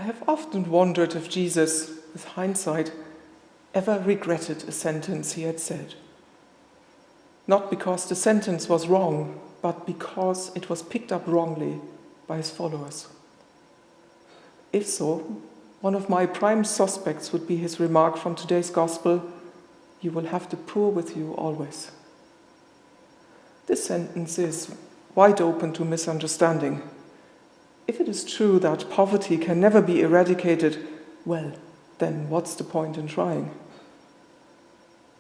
have often wondered if Jesus, with hindsight, ever regretted a sentence he had said. Not because the sentence was wrong, but because it was picked up wrongly by his followers. If so, one of my prime suspects would be his remark from today's Gospel, "You will have the poor with you always." This sentence is wide open to misunderstanding. If it is true that poverty can never be eradicated, well, then what's the point in trying?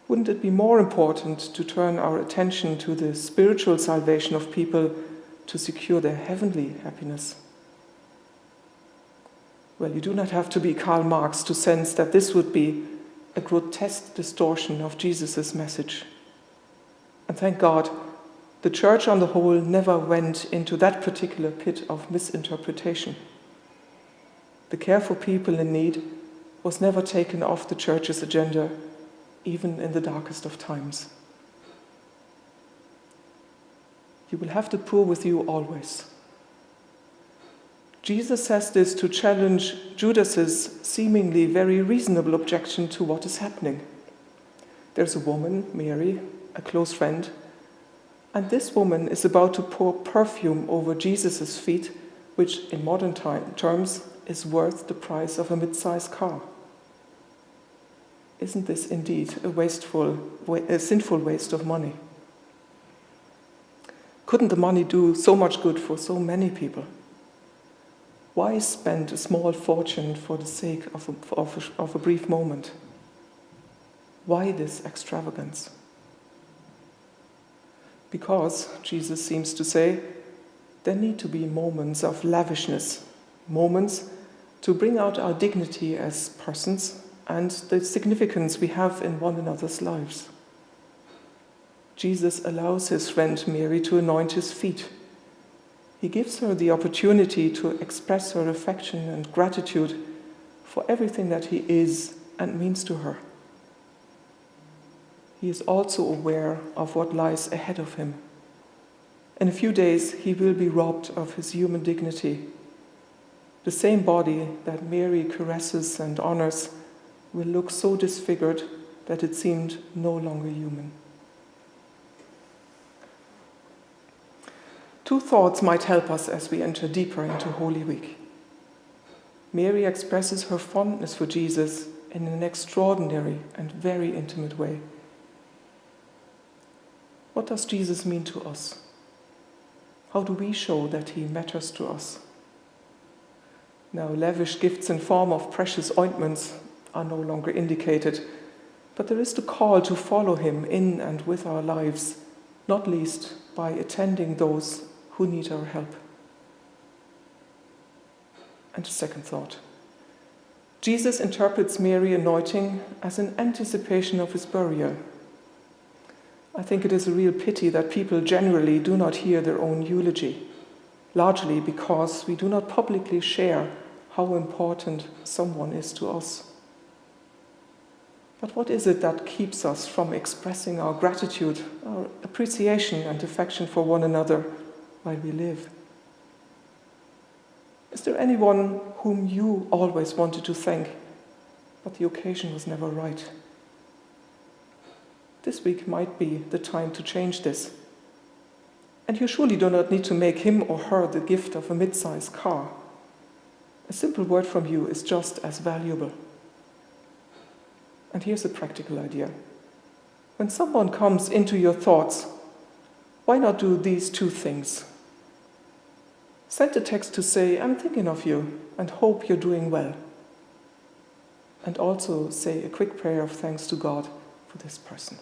Wouldn't it be more important to turn our attention to the spiritual salvation of people to secure their heavenly happiness? Well, you do not have to be Karl Marx to sense that this would be a grotesque distortion of Jesus' message. And thank God, the Church on the whole never went into that particular pit of misinterpretation. The care for people in need was never taken off the Church's agenda, even in the darkest of times. You will have the poor with you always. Jesus says this to challenge Judas's seemingly very reasonable objection to what is happening. There's a woman, Mary, a close friend, and this woman is about to pour perfume over Jesus' feet, which in modern terms is worth the price of a mid-sized car. Isn't this indeed a sinful waste of money? Couldn't the money do so much good for so many people? Why spend a small fortune for the sake of a brief moment? Why this extravagance? Because, Jesus seems to say, there need to be moments of lavishness, moments to bring out our dignity as persons and the significance we have in one another's lives. Jesus allows his friend Mary to anoint his feet. He gives her the opportunity to express her affection and gratitude for everything that he is and means to her. He is also aware of what lies ahead of him. In a few days, he will be robbed of his human dignity. The same body that Mary caresses and honors will look so disfigured that it seemed no longer human. Two thoughts might help us as we enter deeper into Holy Week. Mary expresses her fondness for Jesus in an extraordinary and very intimate way. What does Jesus mean to us? How do we show that he matters to us? Now, lavish gifts in form of precious ointments are no longer indicated, but there is the call to follow him in and with our lives, not least by attending those who need our help. And a second thought. Jesus interprets Mary anointing as an anticipation of his burial. I think it is a real pity that people generally do not hear their own eulogy, largely because we do not publicly share how important someone is to us. But what is it that keeps us from expressing our gratitude, our appreciation and affection for one another while we live? Is there anyone whom you always wanted to thank, but the occasion was never right? This week might be the time to change this. And you surely do not need to make him or her the gift of a mid-sized car. A simple word from you is just as valuable. And here's a practical idea. When someone comes into your thoughts, why not do these two things? Send a text to say, "I'm thinking of you and hope you're doing well." And also say a quick prayer of thanks to God for this person.